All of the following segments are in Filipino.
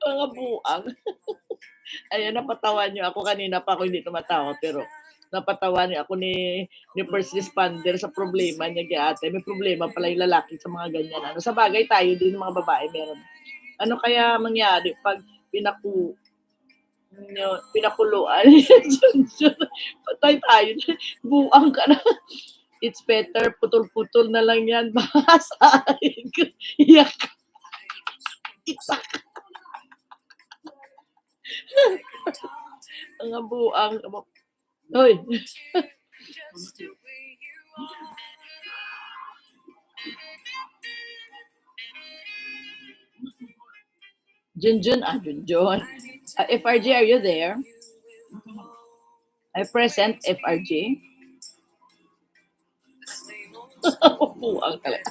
Mga buang. Ayan, napatawa niyo ako. Kanina pa ako hindi tumatawa, pero napatawa niyo ako ni first responder sa problema niya kay ate. May problema pala yung lalaki sa mga ganyan. Ano, sa bagay tayo din mga babae meron. Ano kaya mangyari pag pinakuluan? Patay tayo. Buang ka na. It's better, putol-putol na lang yan. Bahasahin ko. Iyak ka. Itak. Mga buang. Hoy. Junjun, Junjun. FRG, are you there? I present FRG. Buang ka lang.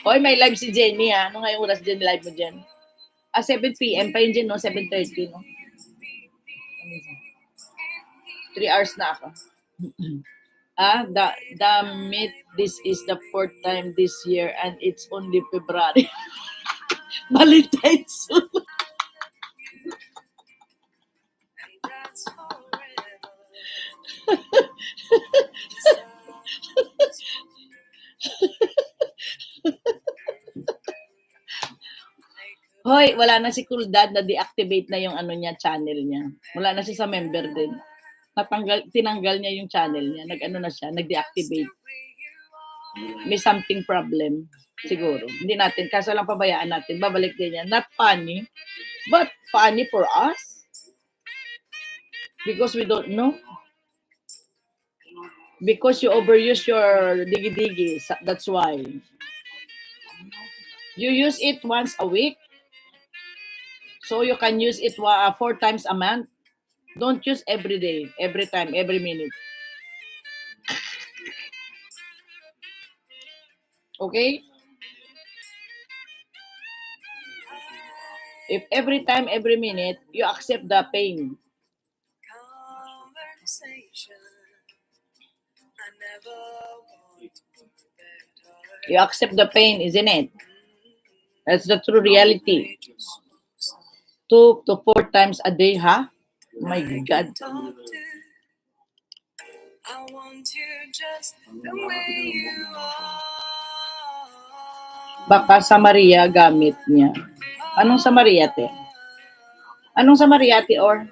Hoy, may live si Jenny ha. Ano ngayong oras Jenny live mo dyan? 7 p.m. pa yun dyan, no? 7:30, no? 3 hours na ako. Damn, this is the 4th time this year and it's only February. Valentine's soon. Hoy, wala na si Cool Dad na deactivate na yung ano niya, channel niya. Wala na siya sa member din. Tinanggal niya yung channel niya. Nag-ano na siya, nag-deactivate. May something problem siguro. Hindi natin, kaso lang pabayaan natin. Babalik din yan. Not funny, but funny for us. Because we don't know. Because you overuse your digi-digi. That's why. You use it once a week. So you can use it 4 times a month. Don't use every day, every time, every minute. Okay? If every time, every minute, you accept the pain. You accept the pain, isn't it? That's the true reality. 2 to 4 times a day, huh? My God. Baka sa Maria gamit niya. Anong sa Maria, te? Anong sa Maria, te, or?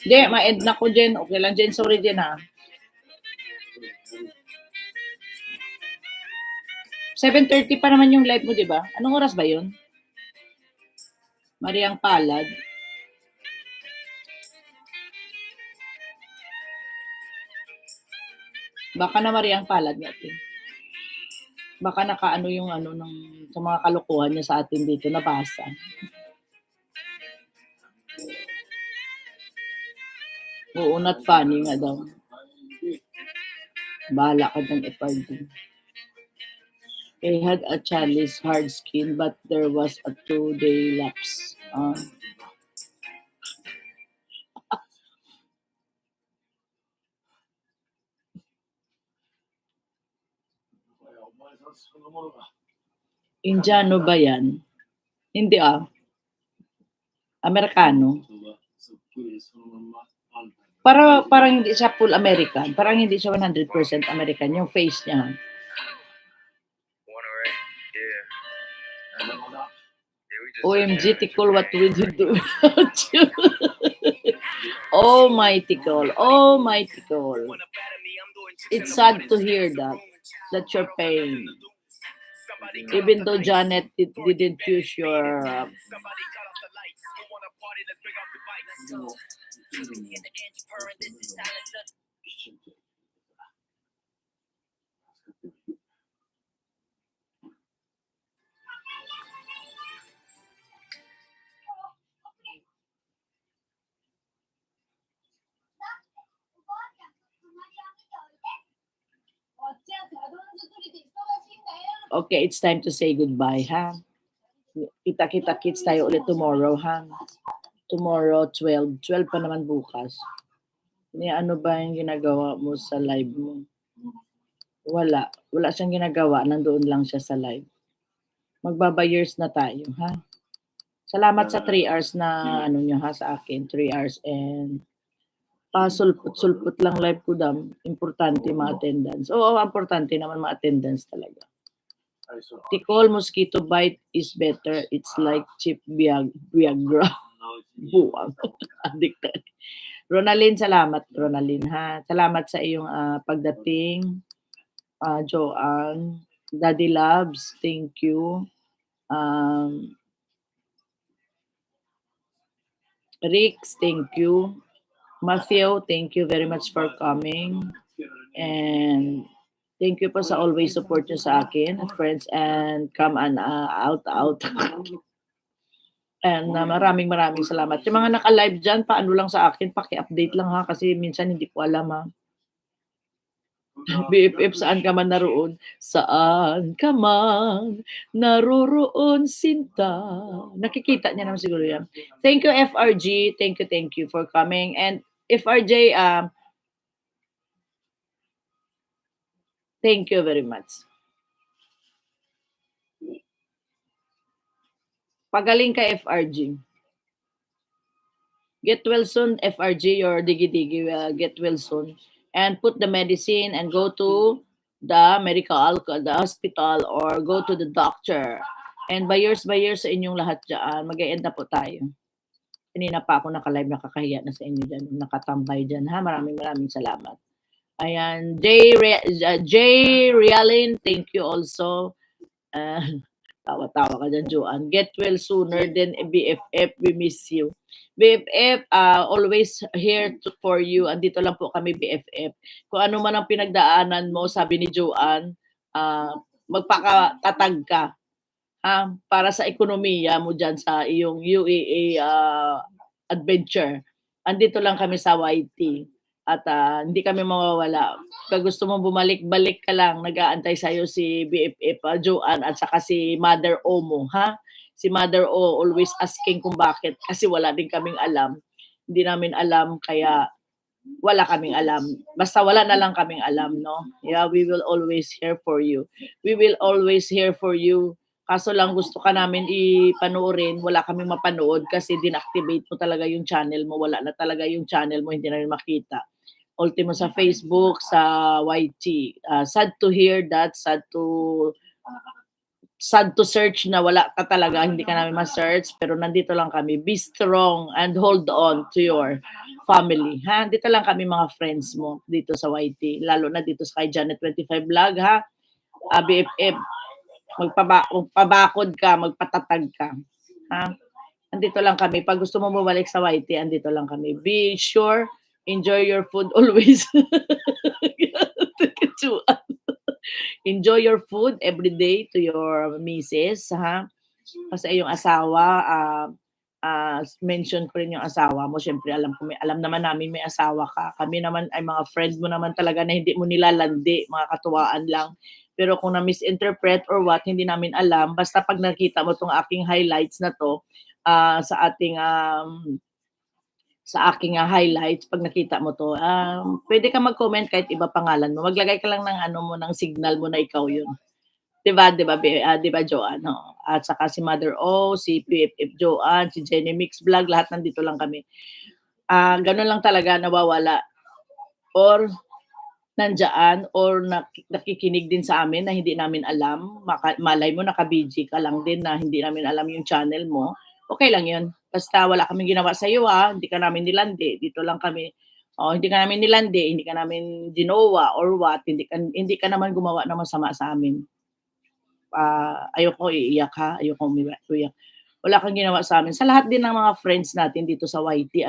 Hindi, ma-end na ko, Jen. Okay lang, Jen. Sorry, Jen, ha? 7:30 pa naman yung live mo, di ba? Anong oras ba yun? Mariang Palad. Baka na Mariang Palad natin. Baka nakaano yung ano ng sa mga kalokohan niya sa atin dito nabasa. Oo, not funny nga daw. Bahala ka ng FRD. I had a chalice hard skin but there was a 2-day lapse. Indiano ba yan? Hindi Amerikano. Parang hindi siya full American. Parang hindi siya 100% American. Yung face niya. OMG, Tikol, what will you do without you? Oh, my Tikol. Oh, my Tikol. It's sad to hear that you're paying. Even though Janet didn't use your Okay, it's time to say goodbye, ha? Kita-kits tayo ulit tomorrow, ha? Tomorrow, 12. 12 pa naman bukas. Ano ba yung ginagawa mo sa live mo? Wala. Wala siyang ginagawa, nandoon lang siya sa live. Magba-years na tayo, ha? Salamat sa 3 hours na ano niyo ha sa akin, 3 hours and sulpot-sulpot lang live ko dam. Importante ma-attendance. Oo, importante naman ma-attendance talaga. Tikol mosquito bite is better. It's like cheap Viagra. Buwag. Addicted. Ronalyn, salamat Ronalyn ha. Salamat sa iyong pagdating. Joanne, Daddy Loves, thank you. Rix, thank you. Matthew, thank you very much for coming. And thank you po sa always support nyo sa akin, friends, and come and out. And maraming salamat. Yung mga naka-live dyan, paano lang sa akin, paki-update lang ha, kasi minsan hindi ko alam ha. BFF, saan ka man naroon? Saan ka man naroroon, sinta. Nakikita niya naman siguro yan. Thank you, FRG. Thank you for coming. And FRJ, thank you very much. Pagaling ka, FRG. Get well soon, FRG, your digi-digi, get well soon. And put the medicine and go to the the hospital, or go to the doctor. And by years sa inyong lahat dyan, mag-e-end na po tayo. Kanina pa ako naka-live, nakakahiya na sa inyo dyan, nakatambay dyan ha. Maraming salamat. Ayan, Jay Realin, thank you also. Tawa-tawa ka dyan, Joanne. Get well sooner than BFF. We miss you. BFF, always here for you. Andito lang po kami, BFF. Kung ano man ang pinagdaanan mo, sabi ni Joanne, magpakatatag ka. Para sa ekonomiya mo dyan sa iyong UAE adventure. Andito lang kami sa YT. At hindi kami mawawala. Pag gusto mong bumalik-balik ka lang, nag-aantay sa'yo si BFF, Joanne, at saka si Mother O mo, ha? Si Mother O always asking kung bakit, kasi wala din kaming alam. Hindi namin alam, kaya wala kaming alam. Basta wala na lang kaming alam, no? Yeah, we will always here for you. We will always here for you. Kaso lang gusto ka namin ipanoorin, wala kaming mapanood kasi dinactivate mo talaga yung channel mo. Wala na talaga yung channel mo, hindi namin makita. Ultimo sa Facebook, sa YT. Sad to hear that, sad to search na wala ka talaga, hindi ka namin ma-search, pero nandito lang kami. Be strong and hold on to your family. Ha? Dito lang kami mga friends mo dito sa YT. Lalo na dito sa kay Janet 25 Vlog, ha? BFF, magpabakod ka, magpatatag ka. Ha? Andito lang kami. Pag gusto mo bumalik sa YT, andito lang kami. Be sure, enjoy your food always. Enjoy your food every day to your misis, ha? Kasi yung asawa, mention ko rin yung asawa mo. Siyempre, alam naman namin may asawa ka. Kami naman ay mga friend mo naman talaga na hindi mo nilalandi, mga katuwaan lang. Pero kung na-misinterpret or what, hindi namin alam. Basta pag nakita mo tong aking highlights na to, sa aking highlights, pag nakita mo to, pwede ka mag-comment kahit iba pangalan mo. Maglagay ka lang ng ng signal mo na ikaw yun. Diba, Joanne? No? At saka si Mother O, si PFF Joanne, si Jenny Mix Vlog, lahat nandito lang kami. Ganun lang talaga, nawawala. Or nandyan, or nakikinig din sa amin na hindi namin alam. Malay mo, naka-BG ka lang din na hindi namin alam yung channel mo. Okay lang yun. Basta wala kaming ginawa sa iyo, hindi ka namin nilandi. Dito lang kami. Hindi ka namin nilandi, hindi ka namin ginawa or what, hindi ka naman gumawa ng masama sa amin. Ayoko iiyak ha, ayoko umiyak. Wala kang ginawa sa amin. Sa lahat din ng mga friends natin dito sa YT,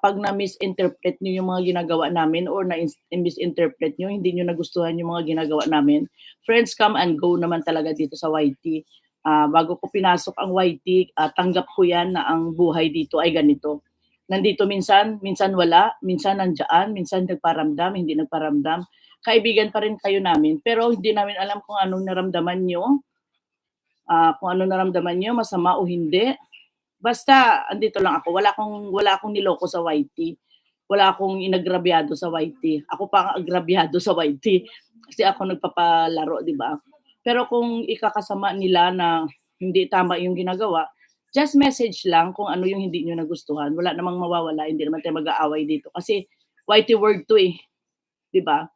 pag na-misinterpret niyo yung mga ginagawa namin or na-misinterpret niyo, hindi niyo nagustuhan yung mga ginagawa namin, friends come and go naman talaga dito sa YT. Bago ko pinasok ang YT, tanggap ko yan na ang buhay dito ay ganito. Nandito minsan wala, minsan nandiyan, minsan nagparamdam, hindi nagparamdam. Kaibigan pa rin kayo namin, pero hindi namin alam kung anong naramdaman nyo, masama o hindi. Basta andito lang ako, wala akong niloko sa YT. wala akong inagrabyado sa YT. Ako pa ang agrabyado sa YT kasi ako nagpapalaro, 'di ba? Pero kung ikakasama nila na hindi tama yung ginagawa, just message lang kung ano yung hindi niyo nagustuhan. Wala namang mawawala, hindi naman tayo mag-aaway dito kasi YT word 'to, eh, 'di ba?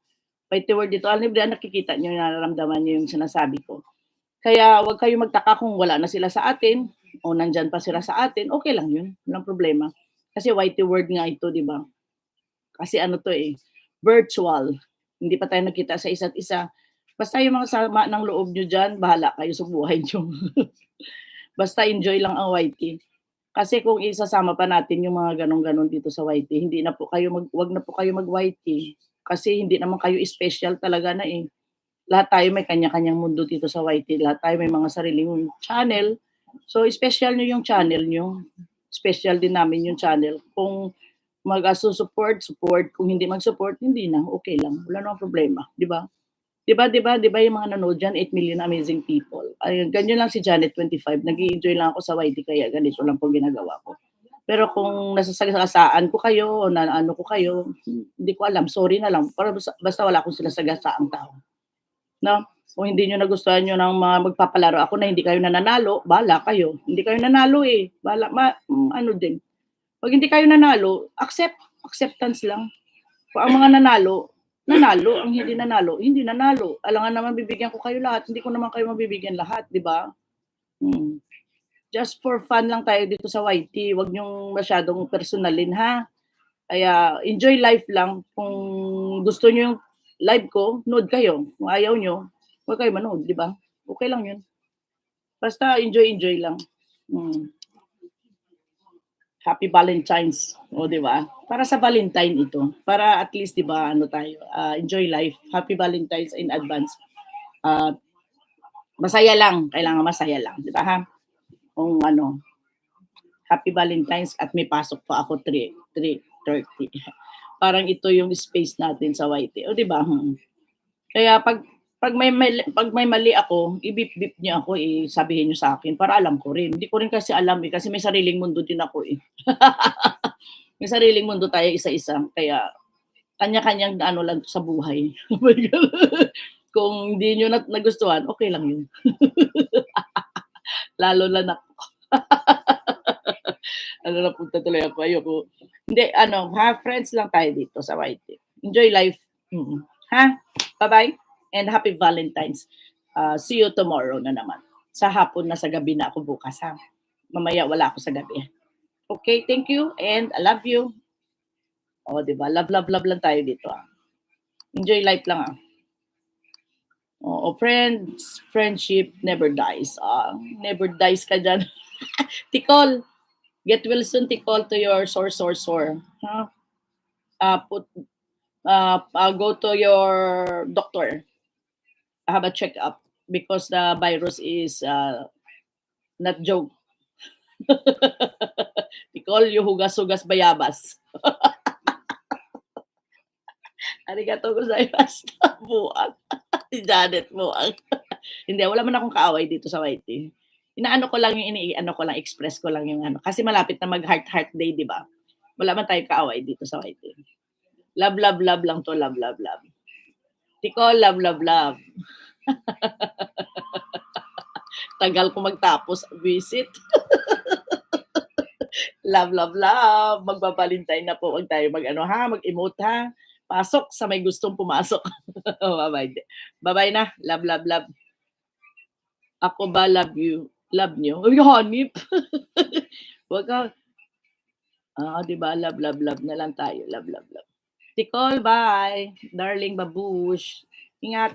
YT word dito, alam niyo ba nakikita niyo, nararamdaman niyo yung sinasabi ko. Kaya wag kayong magtaka kung wala na sila sa atin o nandiyan pa sila sa atin, okey lang yun, walang problema. Kasi YT word nga ito, 'di ba? Kasi ano 'to, eh, virtual. Hindi pa tayo nagkita sa isa't isa. Basta yung mga sama ng loob niyo diyan, bahala kayo sa buhay niyo. Basta enjoy lang ang YT. Kasi kung isasama pa natin yung mga gano'n-gano'n dito sa YT, hindi na po kayo 'wag na po kayo mag-YT. Kasi hindi naman kayo special talaga na, eh. Lahat tayo may kanya-kanyang mundo dito sa YT, lahat tayo may mga sariling channel. So, special niyo yung channel niyo, special din namin yung channel. Kung support, support, kung hindi mag-support, hindi na, okey lang, wala namang problema, 'di ba? 'Di ba yung mga nanonood diyan, 8 million amazing people. Ayun, ganyan lang si Janet 25, nag-e-enjoy lang ako sa YT kaya ganito lang po ginagawa ko. Pero kung nasasagasaan ko kayo o naano ko kayo, hindi ko alam, sorry na lang, para basta wala akong sinasagasaang tao. 'No? Kung hindi niyo nagustuhan yung ng mga magpapalaro ako na hindi kayo nananalo, bahala kayo. Hindi kayo nanalo, eh, bahala ano din. 'Pag hindi kayo nanalo, acceptance lang. Kung ang mga nanalo, nanalo, ang hindi nanalo, hindi nanalo. Alangan naman bibigyan ko kayo lahat, hindi ko naman kayo mabibigyan lahat, 'di ba? Hmm. Just for fun lang tayo dito sa YT, 'wag niyong masyadong personalin, ha? Kaya enjoy life lang. Kung gusto niyo yung live ko, nood kayo. Kung ayaw niyo, 'wag kayo manood, 'di ba? Okey lang 'yun. Basta enjoy lang. Hmm. Happy Valentine's, oh, 'di ba? Para sa Valentine ito, para at least 'di ba ano tayo, enjoy life. Happy Valentine's in advance. Ah, Masaya lang, kailangan masaya lang, 'di ba, ha? Kung ano, Happy Valentine's at may pasok pa ako 3:30. Parang ito yung space natin sa YT, oh, 'di ba? Kaya 'pag may mali ako, i-beep-beep niyo ako, sabihin niyo sa akin para alam ko rin. Hindi ko rin kasi alam, eh, kasi may sariling mundo din ako, eh. May sariling mundo tayo isa-isa, kaya kanya-kanyang ano lang sa buhay. Kung hindi niyo nagustuhan, okey lang 'yun. Lalo na ano, napunta tuloy ako, ayoko. Hindi ano, friends lang tayo dito sa YT. Enjoy life, ha? Bye-bye and happy Valentine's. See you tomorrow na naman. Sa hapon na, sa gabi na ako bukas, ha? Mamaya wala ako sa gabi. Okay, thank you and I love you. Oh, 'di ba? Love, love, love lang tayo dito, ah. Enjoy life lang, ah. Oo, friendship never dies. Never dies ka diyan. Tikol, get well soon, Tikol, to your sore. Huh? Put go to your doctor. Have a checkup because the virus is not joke. Tikol, you hugas-hugas bayabas. Arigato gozaimasu. Buang. Si Janet Buang. Hindi, wala man akong kaaway dito sa YT. Inaano ko lang yung express ko lang yung ano. Kasi malapit na mag-heart day, di ba? Wala man tayong kaaway dito sa YT. Love, love, love lang to. Love, love, love. Tiko, love, love, love. Tagal ko magtapos visit. Love, love, love. Magbabalintay na po. Huwag tayo mag-emote, ha? Pasok sa may gustong pumasok. Bye-bye. Bye-bye na. Love, love, love. Ako ba love you? Love nyo? Uy, hanip. Huwag ka. 'Di ba? Love, love, love na lang tayo. Love, love, love. Tikol, bye. Darling babush. Ingat.